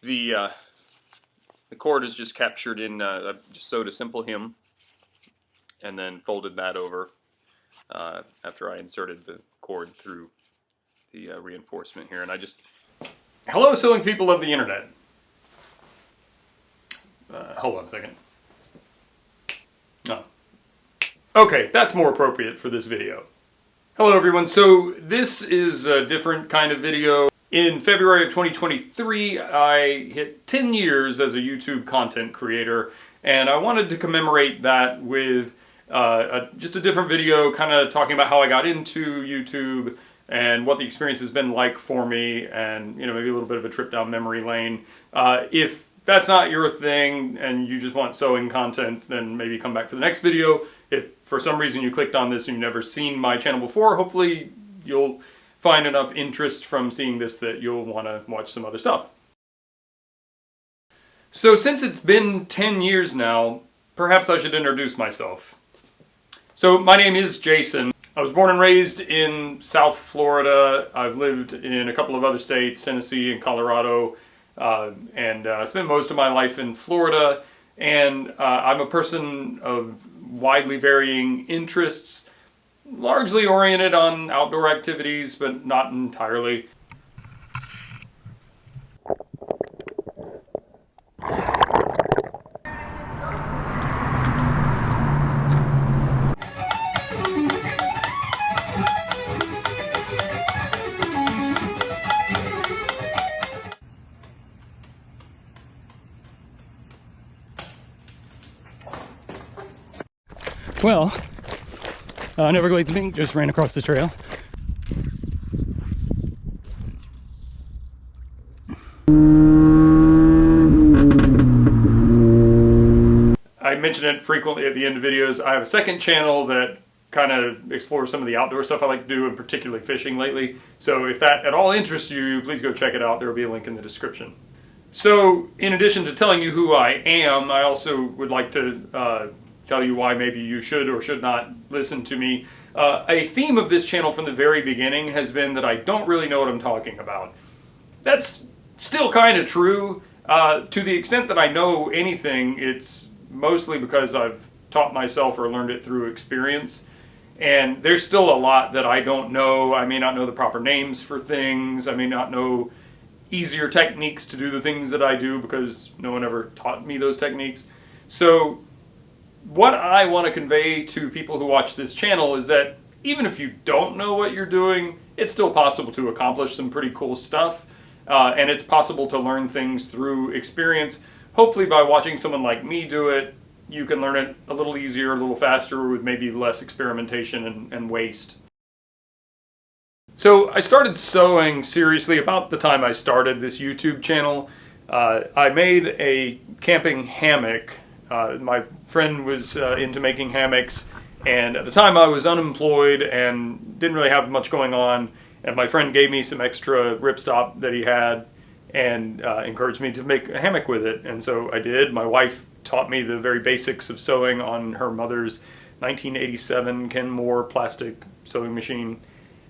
The cord is just captured in, I just sewed a simple hem and then folded that over after I inserted the cord through the reinforcement here. And I just... Hello, sewing people of the internet. Hold on a second. Oh. Okay, that's more appropriate for this video. Hello everyone, so this is a different kind of video. In February of 2023, I hit 10 years as a YouTube content creator, and I wanted to commemorate that with just a different video, kind of talking about how I got into YouTube and what the experience has been like for me, and maybe a little bit of a trip down memory lane. If that's not your thing and you just want sewing content, then maybe come back for the next video. If for some reason you clicked on this and you've never seen my channel before, hopefully you'll find enough interest from seeing this that you'll want to watch some other stuff. So since it's been 10 years now, perhaps I should introduce myself. So my name is Jason. I was born and raised in South Florida. I've lived in a couple of other states, Tennessee and Colorado, and spent most of my life in Florida. And I'm a person of widely varying interests, largely oriented on outdoor activities, but not entirely. Well, Neverglades Mink just ran across the trail. I mention it frequently at the end of videos. I have a second channel that kind of explores some of the outdoor stuff I like to do, and particularly fishing lately. So if that at all interests you, please go check it out. There will be a link in the description. So in addition to telling you who I am, I also would like to tell you why maybe you should or should not listen to me. A theme of this channel from the very beginning has been that I don't really know what I'm talking about. That's still kind of true. To the extent that I know anything, it's mostly because I've taught myself or learned it through experience. And there's still a lot that I don't know. I may not know the proper names for things. I may not know easier techniques to do the things that I do because no one ever taught me those techniques. So what I want to convey to people who watch this channel is that even if you don't know what you're doing, it's still possible to accomplish some pretty cool stuff. And it's possible to learn things through experience. Hopefully by watching someone like me do it, you can learn it a little easier, a little faster, with maybe less experimentation and waste. So I started sewing seriously about the time I started this YouTube channel. I made a camping hammock. My friend was into making hammocks, and at the time I was unemployed and didn't really have much going on, and my friend gave me some extra ripstop that he had and encouraged me to make a hammock with it, and so I did. My wife taught me the very basics of sewing on her mother's 1987 Kenmore plastic sewing machine,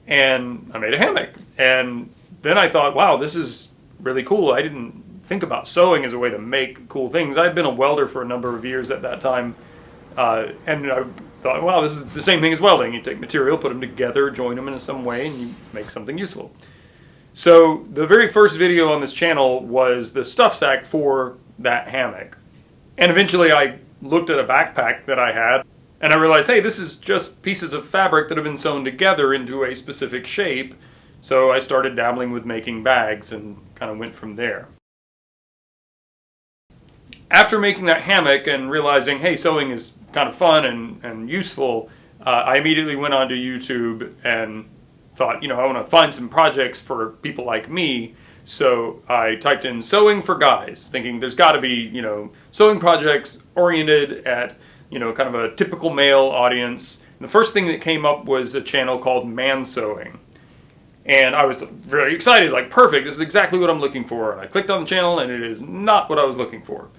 and I made a hammock. And then I thought, wow, this is really cool. I didn't think about sewing as a way to make cool things. I'd been a welder for a number of years at that time, and I thought, wow, this is the same thing as welding. You take material, put them together, join them in some way, and you make something useful. So the very first video on this channel was the stuff sack for that hammock. And eventually I looked at a backpack that I had, and I realized, hey, this is just pieces of fabric that have been sewn together into a specific shape. So I started dabbling with making bags and kind of went from there. After making that hammock and realizing, hey, sewing is kind of fun and useful, I immediately went onto YouTube and thought, I want to find some projects for people like me. So I typed in sewing for guys, thinking there's got to be, sewing projects oriented at, kind of a typical male audience. And the first thing that came up was a channel called Man Sewing. And I was very excited, like, perfect, this is exactly what I'm looking for. And I clicked on the channel, and it is not what I was looking for.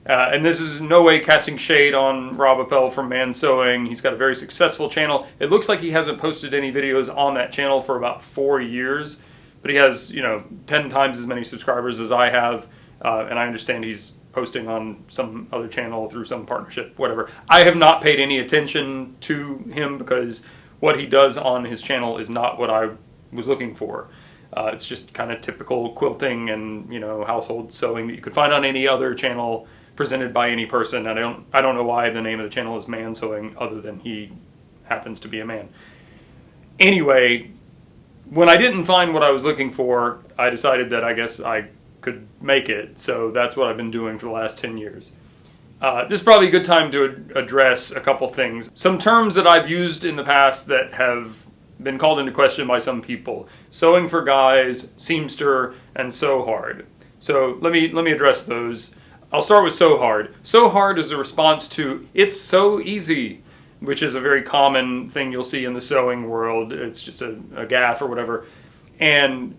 And this is in no way casting shade on Rob Appel from Man Sewing. He's got a very successful channel. It looks like he hasn't posted any videos on that channel for about 4 years, but he has, 10 times as many subscribers as I have, and I understand he's posting on some other channel through some partnership, whatever. I have not paid any attention to him because what he does on his channel is not what I was looking for. It's just kind of typical quilting and, you know, household sewing that you could find on any other channel presented by any person. And I don't know why the name of the channel is Man Sewing, other than he happens to be a man. Anyway, when I didn't find what I was looking for, I decided that I guess I could make it. So that's what I've been doing for the last 10 years. This is probably a good time to address a couple things. Some terms that I've used in the past that have been called into question by some people. Sewing for guys, seamster, and sew hard. So let me address those. I'll start with sew hard. Sew hard is a response to it's so easy, which is a very common thing you'll see in the sewing world. It's just a gaffe or whatever. And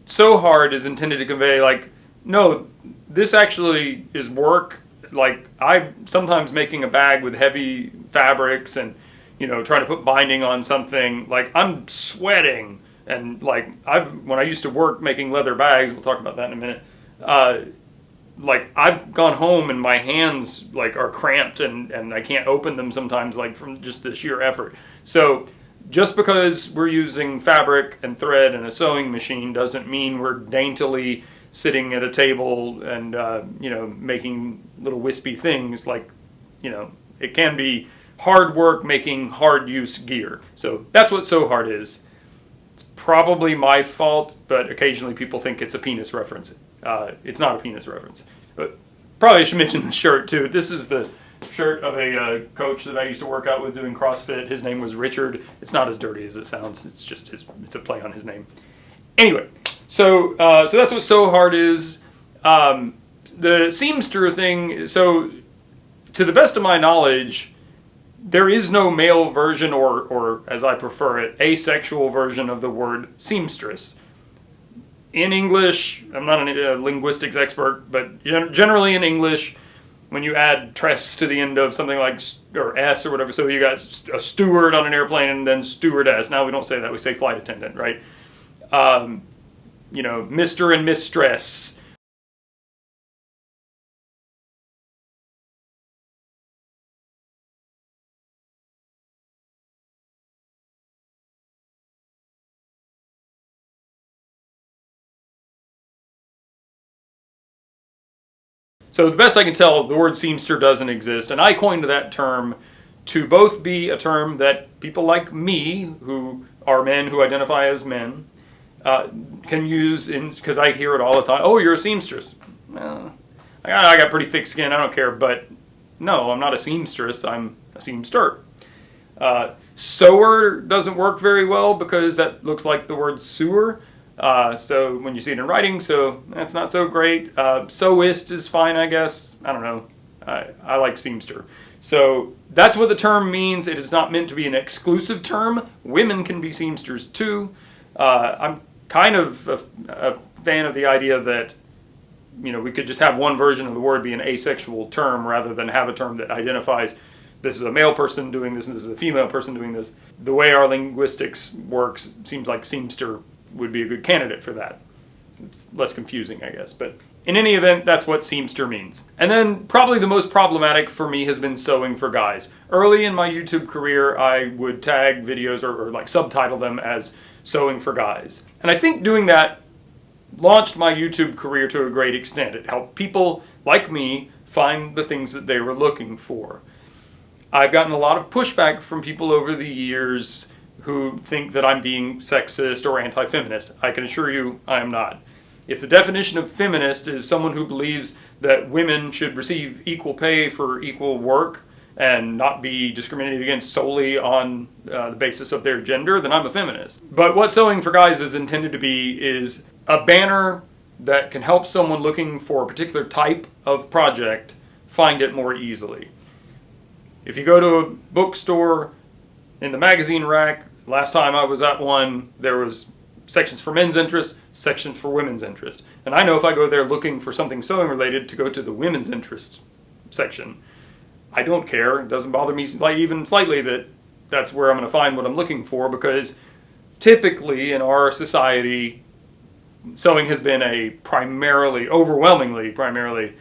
sew hard is intended to convey, like, no, this actually is work. Like, I'm sometimes making a bag with heavy fabrics and, you know, trying to put binding on something. Like, I'm sweating. And, like, when I used to work making leather bags, we'll talk about that in a minute, like, I've gone home and my hands, like, are cramped and I can't open them sometimes, like, from just the sheer effort. So just because we're using fabric and thread and a sewing machine doesn't mean we're daintily sitting at a table and, you know, making little wispy things. Like, you know, it can be hard work making hard use gear. So that's what sew hard is. It's probably my fault, but occasionally people think it's a penis reference. It's not a penis reference. But probably I should mention the shirt too. This is the shirt of a coach that I used to work out with doing CrossFit. His name was Richard. It's not as dirty as it sounds. It's just it's a play on his name. Anyway, so that's what sew hard is. The seamster thing. So to the best of my knowledge, there is no male version or as I prefer it, asexual version of the word seamstress. In English, I'm not a linguistics expert, but generally in English, when you add tress to the end of something like, or S or whatever, so you got a steward on an airplane and then stewardess. Now we don't say that, we say flight attendant, right? You know, Mr. and Mistress. So the best I can tell, the word seamster doesn't exist, and I coined that term to both be a term that people like me, who are men who identify as men, can use, because I hear it all the time. Oh, you're a seamstress. I got pretty thick skin, I don't care, but no, I'm not a seamstress, I'm a seamster. Sewer doesn't work very well because that looks like the word sewer. So when you see it in writing, so that's not so great. Sewist is fine, I guess. I don't know. I like seamster. So that's what the term means. It is not meant to be an exclusive term. Women can be seamsters too. I'm kind of a fan of the idea that, you know, we could just have one version of the word be an asexual term rather than have a term that identifies this is a male person doing this and this is a female person doing this. The way our linguistics works seems like seamster would be a good candidate for that. It's less confusing, I guess. But in any event, that's what seamster means. And then probably the most problematic for me has been sewing for guys. Early in my YouTube career, I would tag videos or like subtitle them as sewing for guys. And I think doing that launched my YouTube career to a great extent. It helped people like me find the things that they were looking for. I've gotten a lot of pushback from people over the years who think that I'm being sexist or anti-feminist. I can assure you I am not. If the definition of feminist is someone who believes that women should receive equal pay for equal work and not be discriminated against solely on the basis of their gender, then I'm a feminist. But what Sewing for Guys is intended to be is a banner that can help someone looking for a particular type of project find it more easily. If you go to a bookstore, in the magazine rack, last time I was at one, there was sections for men's interest, sections for women's interest. And I know if I go there looking for something sewing related to go to the women's interest section. I don't care. It doesn't bother me like even slightly that that's where I'm going to find what I'm looking for, because typically in our society, sewing has been a overwhelmingly primarily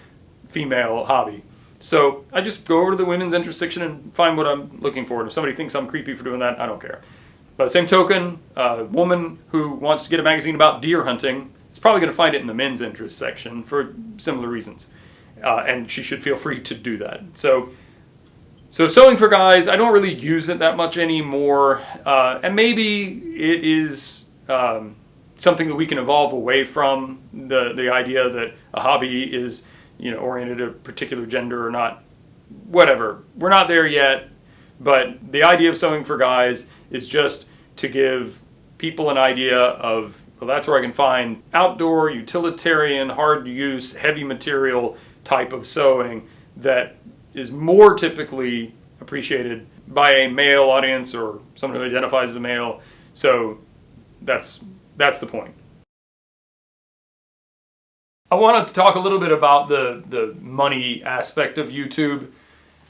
female hobby. So I just go over to the women's interest section and find what I'm looking for. And if somebody thinks I'm creepy for doing that, I don't care. By the same token, a woman who wants to get a magazine about deer hunting is probably going to find it in the men's interest section for similar reasons. And she should feel free to do that. So sewing for guys, I don't really use it that much anymore. And maybe it is something that we can evolve away from, the idea that a hobby is, oriented at a particular gender or not. Whatever. We're not there yet. But the idea of sewing for guys is just to give people an idea of, well, that's where I can find outdoor, utilitarian, hard to use, heavy material type of sewing that is more typically appreciated by a male audience or someone who identifies as a male. So that's the point. I wanted to talk a little bit about the money aspect of YouTube.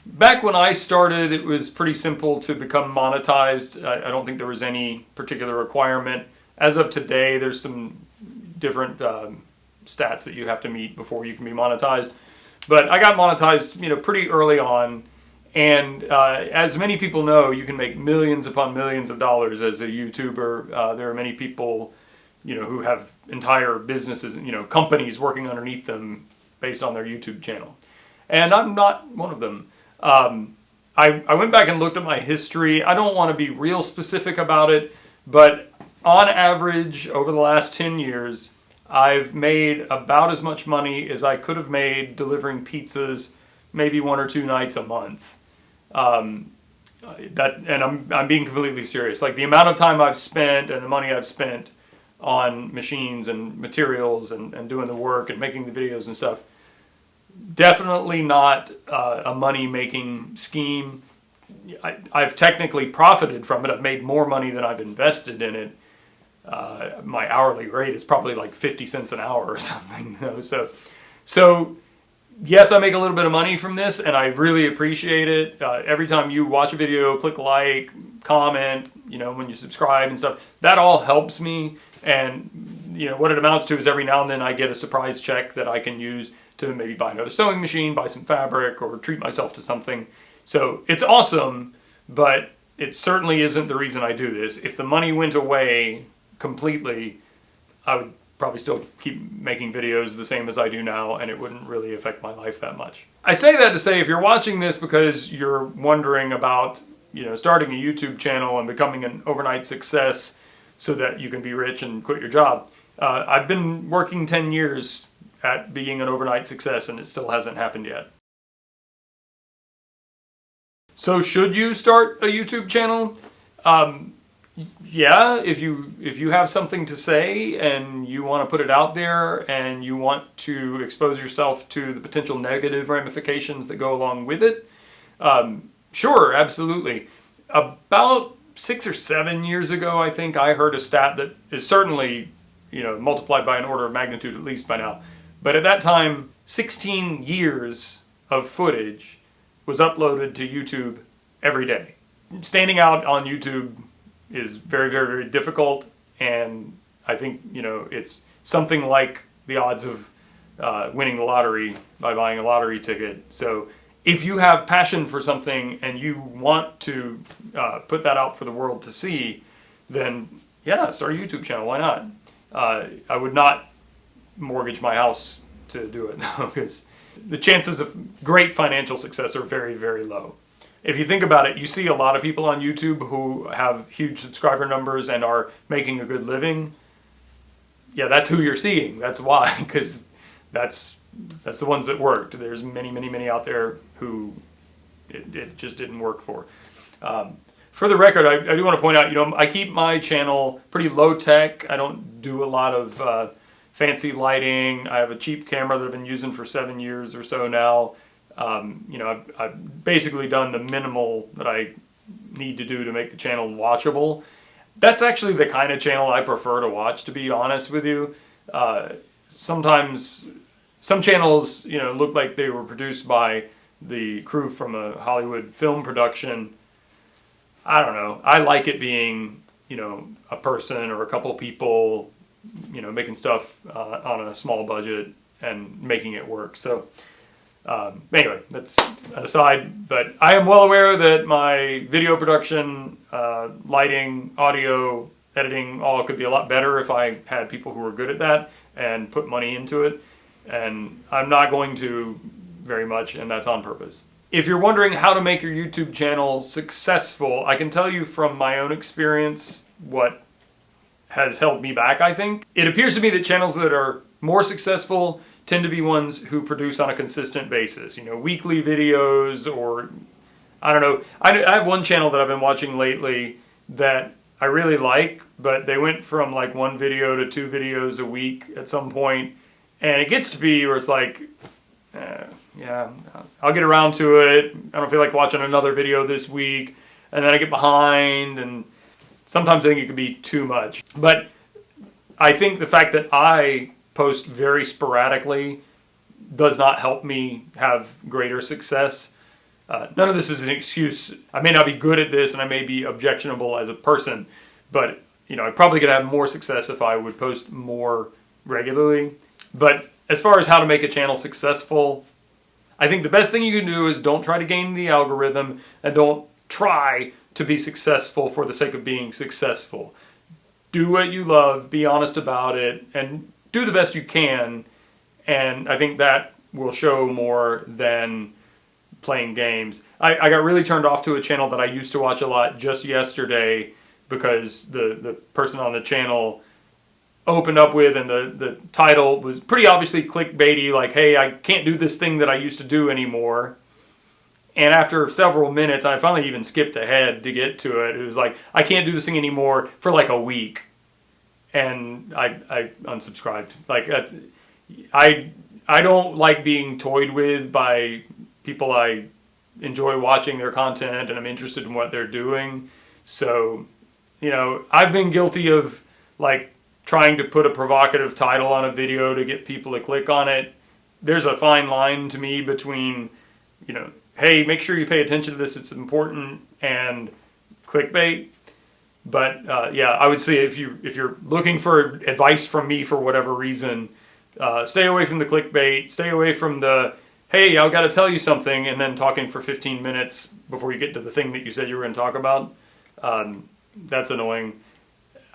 Back when I started, it was pretty simple to become monetized. I don't think there was any particular requirement. As of today, there's some different stats that you have to meet before you can be monetized. But I got monetized, pretty early on. And as many people know, you can make millions upon millions of dollars as a YouTuber. There are many people, who have entire businesses, companies working underneath them based on their YouTube channel. And I'm not one of them. I went back and looked at my history. I don't want to be real specific about it, but on average, over the last 10 years, I've made about as much money as I could have made delivering pizzas maybe 1 or 2 nights a month. And I'm being completely serious. Like the amount of time I've spent and the money I've spent on machines and materials and doing the work and making the videos and stuff, definitely not a money-making scheme. I've technically profited from it. I've made more money than I've invested in it. My hourly rate is probably like 50 cents an hour or something. So yes, I make a little bit of money from this, and I really appreciate it. Every time you watch a video, click like, comment, when you subscribe and stuff, that all helps me. And what it amounts to is every now and then I get a surprise check that I can use to maybe buy another sewing machine, buy some fabric, or treat myself to something. So it's awesome, but it certainly isn't the reason I do this. If the money went away completely, I would probably still keep making videos the same as I do now, and it wouldn't really affect my life that much. I say that to say, if you're watching this because you're wondering about, starting a YouTube channel and becoming an overnight success so that you can be rich and quit your job, I've been working 10 years at being an overnight success, and it still hasn't happened yet. So should you start a YouTube channel? Yeah, if you have something to say and you want to put it out there and you want to expose yourself to the potential negative ramifications that go along with it, sure, absolutely. About 6 or 7 years ago, I think I heard a stat that is certainly, multiplied by an order of magnitude at least by now. But at that time, 16 years of footage was uploaded to YouTube every day. Standing out on YouTube is very, very, very difficult, and I think, it's something like the odds of winning the lottery by buying a lottery ticket. So if you have passion for something and you want to put that out for the world to see, then yeah, start a YouTube channel. Why not? I would not mortgage my house to do it, though, because the chances of great financial success are very, very low. If you think about it, you see a lot of people on YouTube who have huge subscriber numbers and are making a good living. Yeah, that's who you're seeing. That's why, because that's the ones that worked. There's many, many, many out there who it just didn't work for. For the record, I do want to point out, I keep my channel pretty low tech. I don't do a lot of fancy lighting. I have a cheap camera that I've been using for 7 years or so now. I've basically done the minimal that I need to do to make the channel watchable. That's actually the kind of channel I prefer to watch, to be honest with you. Sometimes some channels, look like they were produced by the crew from a Hollywood film production. I don't know. I like it being, a person or a couple people making stuff on a small budget and making it work. So anyway, that's an aside, but I am well aware that my video production, lighting, audio, editing, all could be a lot better if I had people who were good at that and put money into it. And I'm not going to very much, and that's on purpose. If you're wondering how to make your YouTube channel successful, I can tell you from my own experience what has held me back, I think. It appears to me that channels that are more successful tend to be ones who produce on a consistent basis. Weekly videos, or I don't know. I have one channel that I've been watching lately that I really like, but they went from like 1 video to 2 videos a week at some point, and it gets to be where it's like, yeah, I'll get around to it. I don't feel like watching another video this week, and then I get behind, and sometimes I think it could be too much. But I think the fact that I post very sporadically does not help me have greater success. None of this is an excuse. I may not be good at this, and I may be objectionable as a person, but I probably could have more success if I would post more regularly. But as far as how to make a channel successful, I think the best thing you can do is don't try to game the algorithm, and don't try to be successful for the sake of being successful. Do what you love, be honest about it, and do the best you can. And I think that will show more than playing games. I got really turned off to a channel that I used to watch a lot just yesterday because the person on the channel opened up with, and the title was pretty obviously clickbaity, like, hey, I can't do this thing that I used to do anymore. And after several minutes, I finally even skipped ahead to get to it. It was like, I can't do this thing anymore for like a week. And I unsubscribed. Like, I don't like being toyed with by people I enjoy watching their content and I'm interested in what they're doing. So, I've been guilty of like trying to put a provocative title on a video to get people to click on it. There's a fine line to me between, hey, make sure you pay attention to this, it's important, and clickbait. But yeah, I would say if you're looking for advice from me for whatever reason, stay away from the clickbait, stay away from the, hey, I've got to tell you something, and then talking for 15 minutes before you get to the thing that you said you were going to talk about. That's annoying.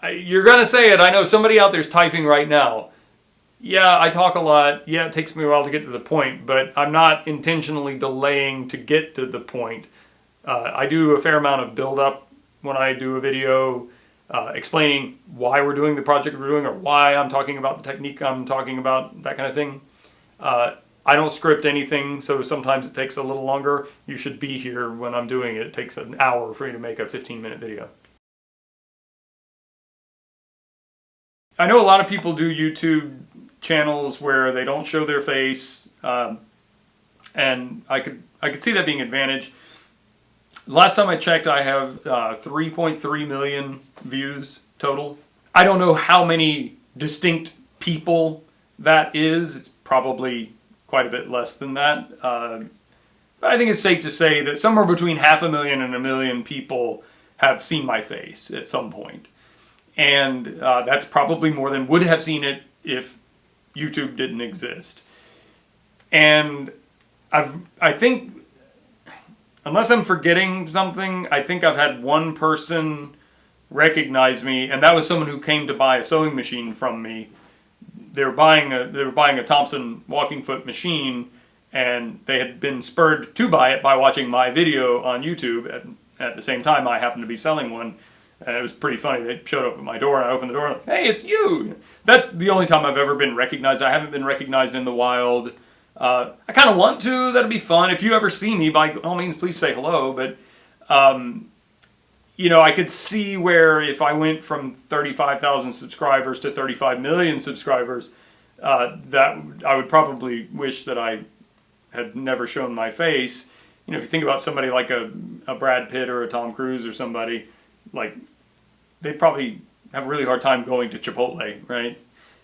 You're going to say it. I know somebody out there's typing right now. Yeah, I talk a lot. Yeah, it takes me a while to get to the point, but I'm not intentionally delaying to get to the point. I do a fair amount of build-up when I do a video, explaining why we're doing the project we're doing, or why I'm talking about the technique I'm talking about, that kind of thing. I don't script anything, so sometimes it takes a little longer. You should be here when I'm doing it. It takes an hour for me to make a 15-minute video. I know a lot of people do YouTube channels where they don't show their face, and I could see that being an advantage. Last time I checked, I have 3.3 million views total. I don't know how many distinct people that is. It's probably quite a bit less than that. But I think it's safe to say that somewhere between 500,000 and 1 million people have seen my face at some point. And that's probably more than would have seen it if YouTube didn't exist. And I think, unless I'm forgetting something, I think I've had one person recognize me, and that was someone who came to buy a sewing machine from me. They were buying a Thompson walking foot machine, and they had been spurred to buy it by watching my video on YouTube. At the same time, I happened to be selling one. And it was pretty funny. They showed up at my door, and I opened the door, and hey, it's you! That's the only time I've ever been recognized. I haven't been recognized in the wild. I kind of want to. That'd be fun. If you ever see me, by all means, please say hello. But, I could see where if I went from 35,000 subscribers to 35 million subscribers, that I would probably wish that I had never shown my face. If you think about somebody like a Brad Pitt or a Tom Cruise or somebody, like, they'd probably have a really hard time going to Chipotle, right?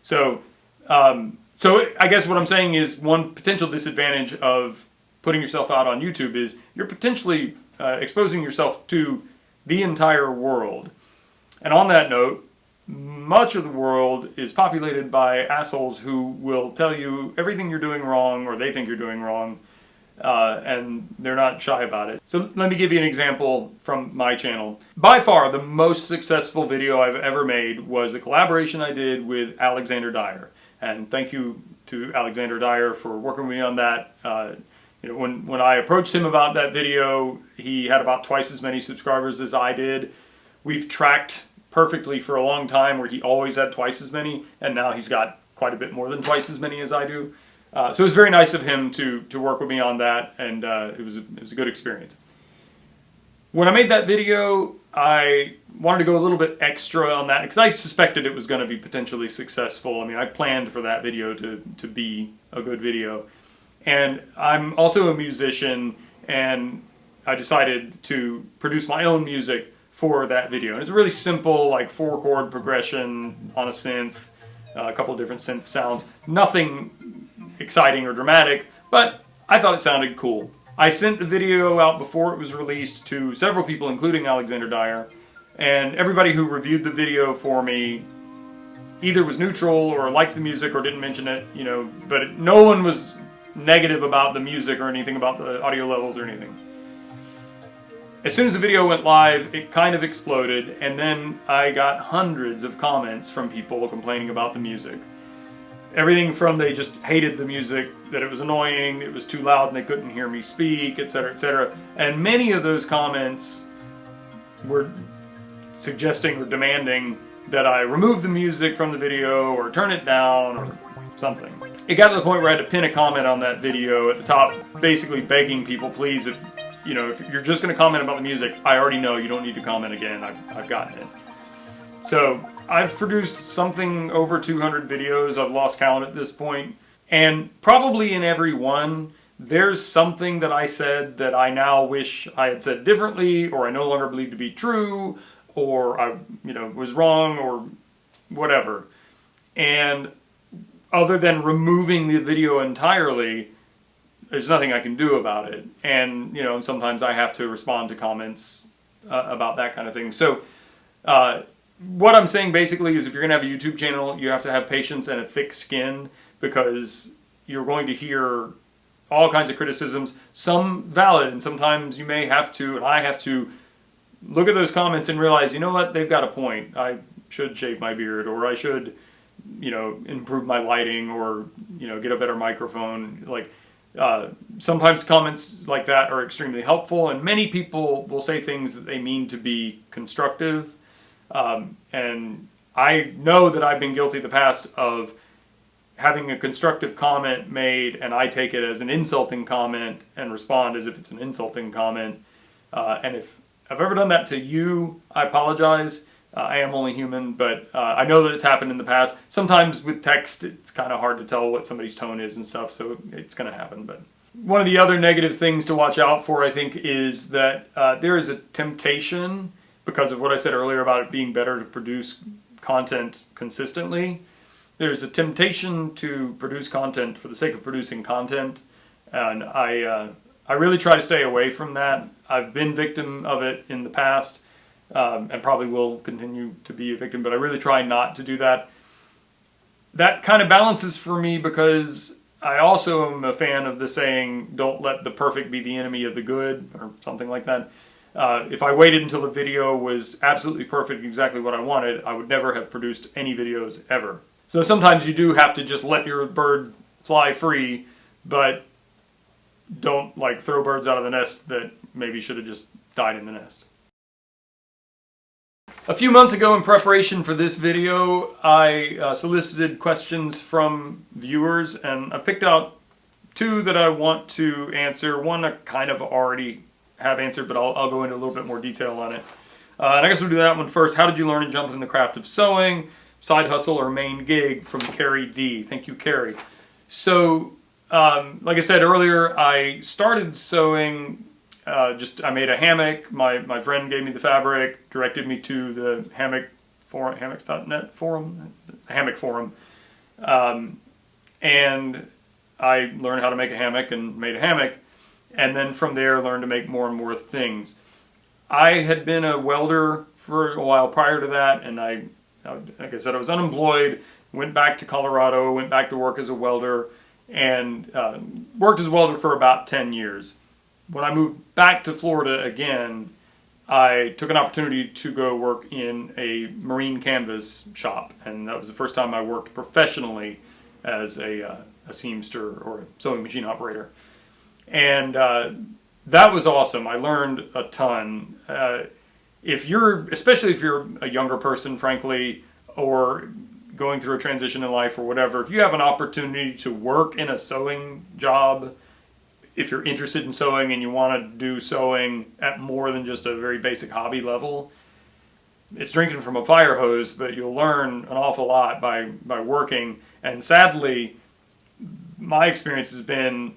So I guess what I'm saying is one potential disadvantage of putting yourself out on YouTube is you're potentially exposing yourself to the entire world. And on that note, much of the world is populated by assholes who will tell you everything you're doing wrong or they think you're doing wrong, and they're not shy about it. So let me give you an example from my channel. By far, the most successful video I've ever made was a collaboration I did with Alexander Dyer. And thank you to Alexander Dyer for working with me on that. When I approached him about that video, he had about twice as many subscribers as I did. We've tracked perfectly for a long time where he always had twice as many, and now he's got quite a bit more than twice as many as I do. So it was very nice of him to work with me on that, and it was a good experience. When I made that video, I wanted to go a little bit extra on that because I suspected it was going to be potentially successful. I mean, I planned for that video to be a good video. And I'm also a musician, and I decided to produce my own music for that video. And it's a really simple, like 4-chord progression on a synth, a couple of different synth sounds. Nothing exciting or dramatic, but I thought it sounded cool. I sent the video out before it was released to several people, including Alexander Dyer, and everybody who reviewed the video for me either was neutral or liked the music or didn't mention it, but no one was negative about the music or anything about the audio levels or anything. As soon as the video went live, it kind of exploded, and then I got hundreds of comments from people complaining about the music. Everything from they just hated the music, that it was annoying, it was too loud and they couldn't hear me speak, etc., etc. And many of those comments were suggesting or demanding that I remove the music from the video or turn it down or something. It got to the point where I had to pin a comment on that video at the top, basically begging people, please, if you're just going to comment about the music, I already know you don't need to comment again. I've gotten it. So I've produced something over 200 videos. I've lost count at this point. And probably in every one, there's something that I said that I now wish I had said differently, or I no longer believe to be true, or I was wrong, or whatever. And other than removing the video entirely, there's nothing I can do about it. And, sometimes I have to respond to comments about that kind of thing. So, what I'm saying basically is if you're going to have a YouTube channel, you have to have patience and a thick skin, because you're going to hear all kinds of criticisms, some valid, and sometimes you may have to, and I have to, look at those comments and realize, you know what, they've got a point. I should shave my beard, or I should, improve my lighting, or, get a better microphone. Sometimes comments like that are extremely helpful, and many people will say things that they mean to be constructive. And I know that I've been guilty in the past of having a constructive comment made, and I take it as an insulting comment and respond as if it's an insulting comment. And if I've ever done that to you, I apologize. I am only human, but I know that it's happened in the past. Sometimes with text, it's kind of hard to tell what somebody's tone is and stuff, so it's going to happen. But one of the other negative things to watch out for, I think, is that there is a temptation, because of what I said earlier about it being better to produce content consistently. There's a temptation to produce content for the sake of producing content, and I really try to stay away from that. I've been victim of it in the past, and probably will continue to be a victim, but I really try not to do that. That kind of balances for me because I also am a fan of the saying, don't let the perfect be the enemy of the good, or something like that. If I waited until the video was absolutely perfect, exactly what I wanted, I would never have produced any videos ever. So sometimes you do have to just let your bird fly free, but don't throw birds out of the nest that maybe should have just died in the nest. A few months ago, in preparation for this video, I solicited questions from viewers, and I picked out two that I want to answer. One I kind of already have answered, but I'll go into a little bit more detail on it. And I guess we'll do that one first. How did you learn and jump in the craft of sewing? Side hustle or main gig? From Carrie D. Thank you, Carrie. So, like I said earlier, I started sewing. I made a hammock. My friend gave me the fabric, directed me to the hammock forum, hammocks.net forum, the hammock forum, and I learned how to make a hammock and made a hammock, and then from there learned to make more and more things. I had been a welder for a while prior to that, and I like I said, I was unemployed, went back to Colorado, went back to work as a welder, and worked as a welder for about 10 years. When I moved back to Florida again, I took an opportunity to go work in a marine canvas shop, and that was the first time I worked professionally as a seamster or a sewing machine operator. And that was awesome. I learned a ton. Especially if you're a younger person, frankly, or going through a transition in life or whatever, if you have an opportunity to work in a sewing job, if you're interested in sewing and you want to do sewing at more than just a very basic hobby level, it's drinking from a fire hose, but you'll learn an awful lot by working. And sadly, my experience has been,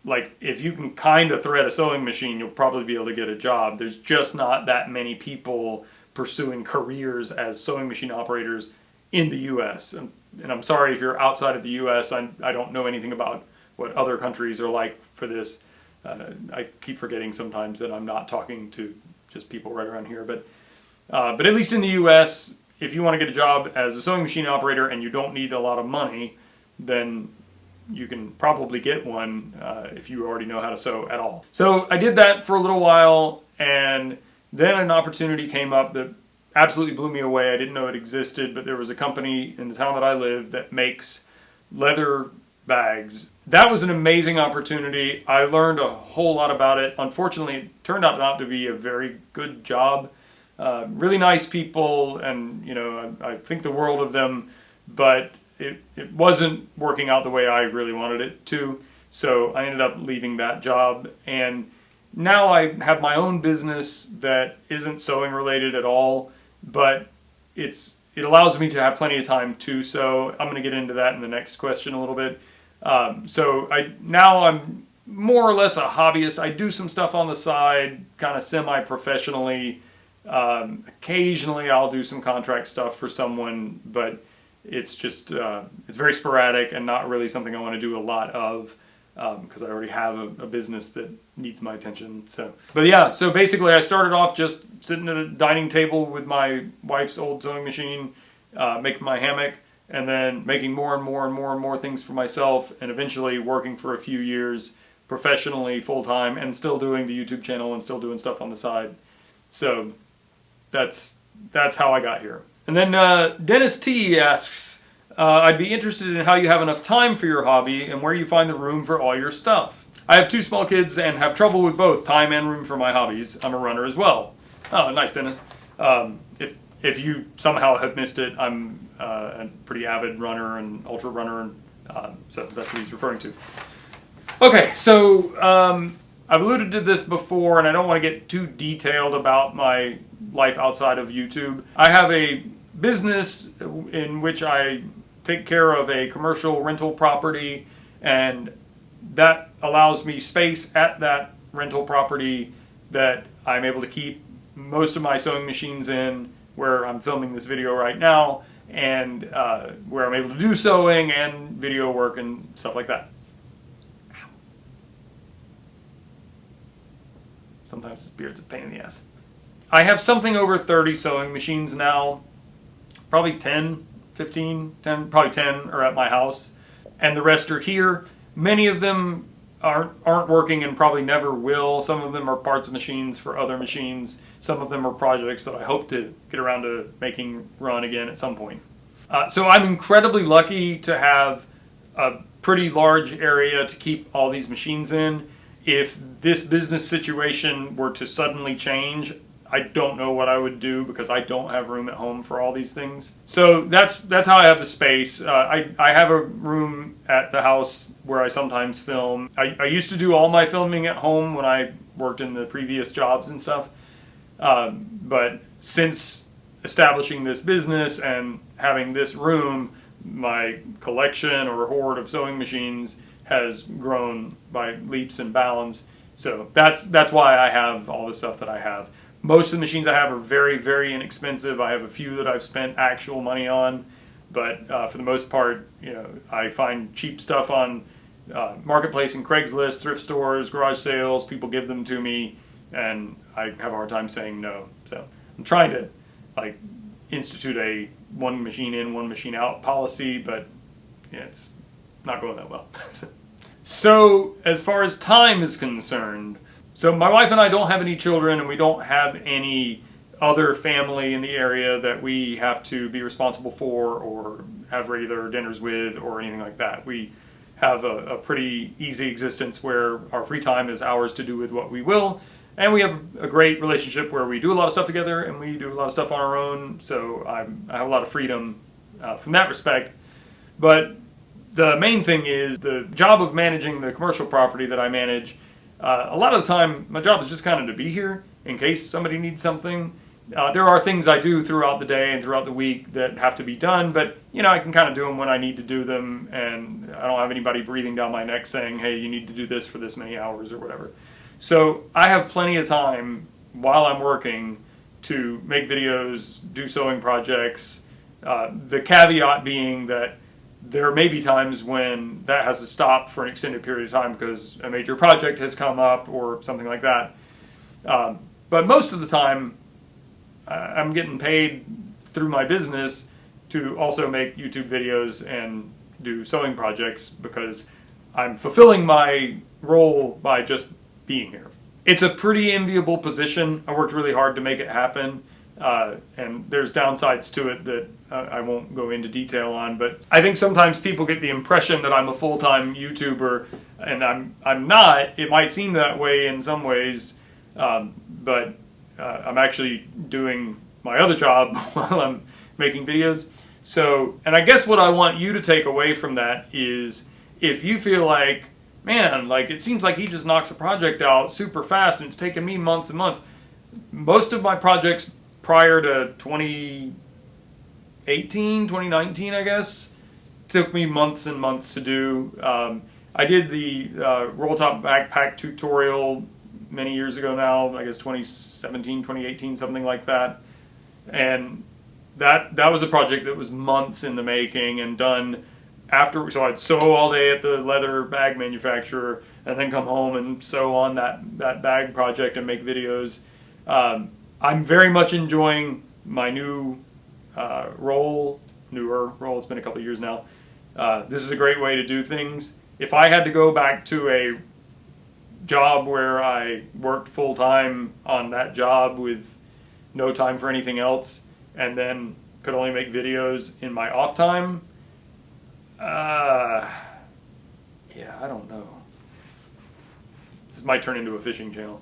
like, if you can kind of thread a sewing machine, you'll probably be able to get a job. There's just not that many people pursuing careers as sewing machine operators in the U.S. And I'm sorry if you're outside of the U.S. I don't know anything about what other countries are like for this. I keep forgetting sometimes that I'm not talking to just people right around here. But at least in the U.S., if you want to get a job as a sewing machine operator and you don't need a lot of money, then you can probably get one if you already know how to sew at all. So I did that for a little while, and then an opportunity came up that absolutely blew me away. I didn't know it existed, but there was a company in the town that I live that makes leather bags. That was an amazing opportunity. I learned a whole lot about it. Unfortunately, it turned out not to be a very good job. Really nice people, and I think the world of them, but it wasn't working out the way I really wanted it to. So I ended up leaving that job, and now I have my own business that isn't sewing related at all, but it allows me to have plenty of time to sew. I'm going to get into that in the next question a little bit. So now I'm more or less a hobbyist. I do some stuff on the side, kind of semi-professionally. Occasionally I'll do some contract stuff for someone, but it's just it's very sporadic and not really something I want to do a lot of, because I already have a business that needs my attention. So basically I started off just sitting at a dining table with my wife's old sewing machine, making my hammock, and then making more and more and more and more things for myself, and eventually working for a few years professionally, full-time, and still doing the YouTube channel and still doing stuff on the side. So that's how I got here. And then Dennis T asks, I'd be interested in how you have enough time for your hobby and where you find the room for all your stuff. I have 2 small kids and have trouble with both time and room for my hobbies. I'm a runner as well. Oh, nice, Dennis. If you somehow have missed it, I'm a pretty avid runner and ultra runner, and so that's what he's referring to. Okay, so I've alluded to this before, and I don't want to get too detailed about my life outside of YouTube. I have a business in which I take care of a commercial rental property, and that allows me space at that rental property that I'm able to keep most of my sewing machines in, where I'm filming this video right now, and where I'm able to do sewing and video work and stuff like that. Sometimes this beard's a pain in the ass. I have something over 30 sewing machines now. Probably 10, 15, 10, probably 10 are at my house. And the rest are here. Many of them aren't working and probably never will. Some of them are parts of machines for other machines. Some of them are projects that I hope to get around to making run again at some point. So I'm incredibly lucky to have a pretty large area to keep all these machines in. If this business situation were to suddenly change, I don't know what I would do, because I don't have room at home for all these things. So that's how I have the space. I have a room at the house where I sometimes film. I used to do all my filming at home when I worked in the previous jobs and stuff. But since establishing this business and having this room, my collection or horde of sewing machines has grown by leaps and bounds. So that's why I have all the stuff that I have. Most of the machines I have are very, very inexpensive. I have a few that I've spent actual money on, but for the most part, I find cheap stuff on Marketplace and Craigslist, thrift stores, garage sales. People give them to me, and I have a hard time saying no. So I'm trying to institute a one machine in, one machine out policy, but yeah, it's not going that well. So as far as time is concerned, so my wife and I don't have any children, and we don't have any other family in the area that we have to be responsible for or have regular dinners with or anything like that. We have a pretty easy existence where our free time is ours to do with what we will, and we have a great relationship where we do a lot of stuff together and we do a lot of stuff on our own, so I have a lot of freedom from that respect. But the main thing is the job of managing the commercial property that I manage. A lot of the time my job is just kind of to be here in case somebody needs something. There are things I do throughout the day and throughout the week that have to be done, but I can kind of do them when I need to do them, and I don't have anybody breathing down my neck saying, hey, you need to do this for this many hours or whatever. So I have plenty of time while I'm working to make videos, do sewing projects, the caveat being that there may be times when that has to stop for an extended period of time because a major project has come up or something like that. But most of the time, I'm getting paid through my business to also make YouTube videos and do sewing projects because I'm fulfilling my role by just being here. It's a pretty enviable position. I worked really hard to make it happen, and there's downsides to it that I won't go into detail on, but I think sometimes people get the impression that I'm a full-time YouTuber, and I'm not. It might seem that way in some ways, but I'm actually doing my other job while I'm making videos. So, and I guess what I want you to take away from that is if you feel like, man, like it seems like he just knocks a project out super fast and it's taken me months and months. Most of my projects prior to 2019, I guess, took me months and months to do. I did the roll top backpack tutorial many years ago now, I guess 2017, 2018, something like that. And that was a project that was months in the making and done after. So I'd sew all day at the leather bag manufacturer and then come home and sew on that bag project and make videos. I'm very much enjoying my newer role. It's been a couple of years now. This is a great way to do things. If I had to go back to a job where I worked full-time on that job with no time for anything else and then could only make videos in my off time, yeah, I don't know. This might turn into a fishing channel.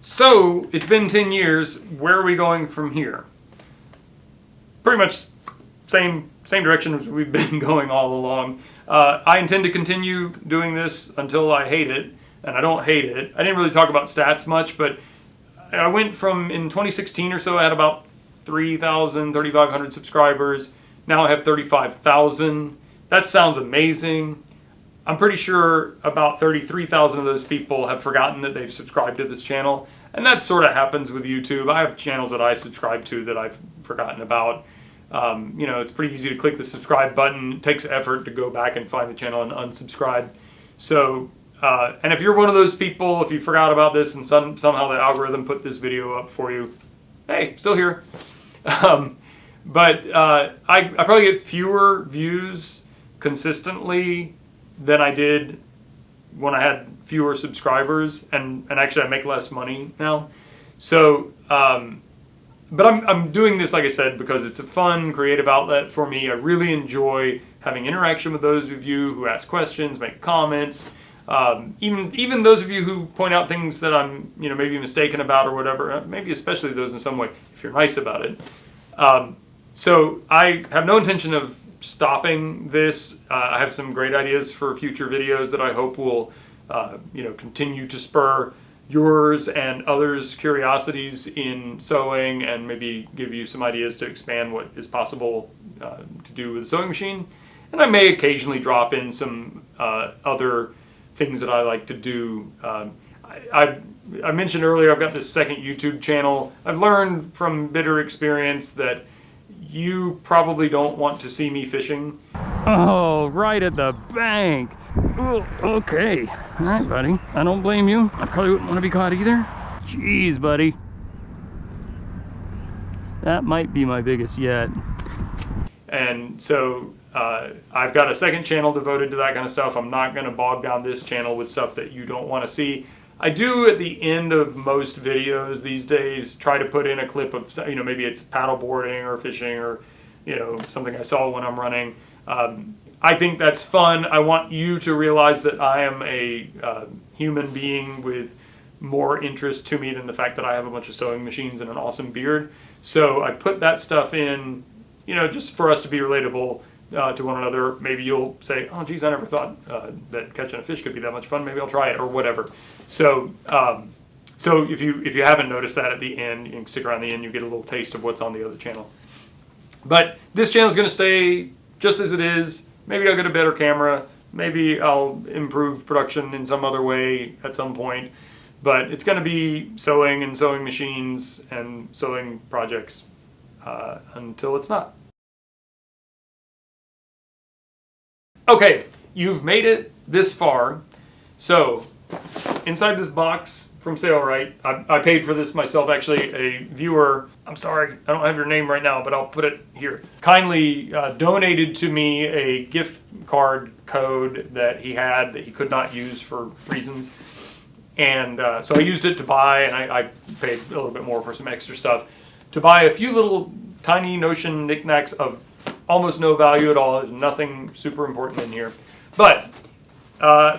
So, it's been 10 years. Where are we going from here? Pretty much same direction as we've been going all along. I intend to continue doing this until I hate it, and I don't hate it. I didn't really talk about stats much, but I went from, in 2016 or so, I had about 3,500 subscribers. Now I have 35,000. That sounds amazing. I'm pretty sure about 33,000 of those people have forgotten that they've subscribed to this channel. And that sort of happens with YouTube. I have channels that I subscribe to that I've forgotten about. You know, it's pretty easy to click the subscribe button. It takes effort to go back and find the channel and unsubscribe. So, and if you're one of those people, if you forgot about this and somehow the algorithm put this video up for you, hey, still here. But I probably get fewer views consistently than I did when I had fewer subscribers, and actually I make less money now. So, but I'm doing this, like I said, because it's a fun, creative outlet for me. I really enjoy having interaction with those of you who ask questions, make comments, even those of you who point out things that I'm, you know, maybe mistaken about or whatever, maybe especially those in some way, if you're nice about it. So I have no intention of stopping this. I have some great ideas for future videos that I hope will, you know, continue to spur yours and others' curiosities in sewing, and maybe give you some ideas to expand what is possible to do with a sewing machine. And I may occasionally drop in some other things that I like to do. I mentioned earlier I've got this second YouTube channel. I've learned from bitter experience that you probably don't want to see me fishing. Oh, right at the bank. Oh, okay. All right, buddy. I don't blame you. I probably wouldn't want to be caught either. Jeez, buddy. That might be my biggest yet. And so I've got a second channel devoted to that kind of stuff. I'm not going to bog down this channel with stuff that you don't want to see. I do at the end of most videos these days try to put in a clip of, you know, maybe it's paddle boarding or fishing or, you know, something I saw when I'm running. I think that's fun. I want you to realize that I am a human being with more interest to me than the fact that I have a bunch of sewing machines and an awesome beard. So I put that stuff in, you know, just for us to be relatable to one another. Maybe you'll say, oh geez, I never thought that catching a fish could be that much fun. Maybe I'll try it, or whatever. So so if you haven't noticed that at the end, you can stick around the end, you get a little taste of what's on the other channel. But this channel is going to stay just as it is. Maybe I'll get a better camera. Maybe I'll improve production in some other way at some point. But it's going to be sewing and sewing machines and sewing projects until it's not. Okay, you've made it this far. So, inside this box from Sailrite, I paid for this myself. Actually, a viewer, I'm sorry, I don't have your name right now, but I'll put it here, kindly donated to me a gift card code that he had that he could not use for reasons. And so I used it to buy, and I paid a little bit more for some extra stuff, to buy a few little tiny Notion knickknacks of almost no value at all. There's nothing super important in here. But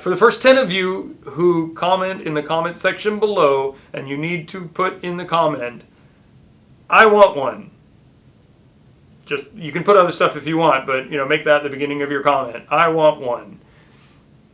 for the first 10 of you who comment in the comment section below, and you need to put in the comment, I want one. Just, you can put other stuff if you want, but you know, make that the beginning of your comment. I want one.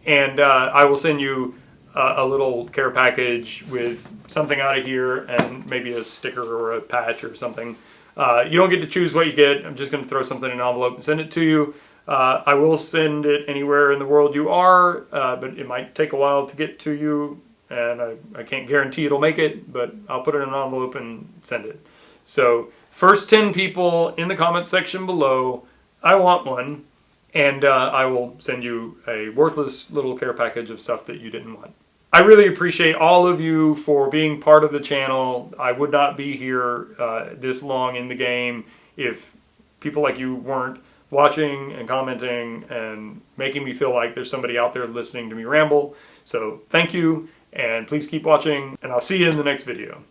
And I will send you a little care package with something out of here and maybe a sticker or a patch or something. You don't get to choose what you get. I'm just going to throw something in an envelope and send it to you. I will send it anywhere in the world you are, but it might take a while to get to you, and I can't guarantee it'll make it, but I'll put it in an envelope and send it. So first 10 people in the comments section below, I want one, and I will send you a worthless little care package of stuff that you didn't want. I really appreciate all of you for being part of the channel. I would not be here this long in the game if people like you weren't watching and commenting and making me feel like there's somebody out there listening to me ramble. So thank you, and please keep watching, and I'll see you in the next video.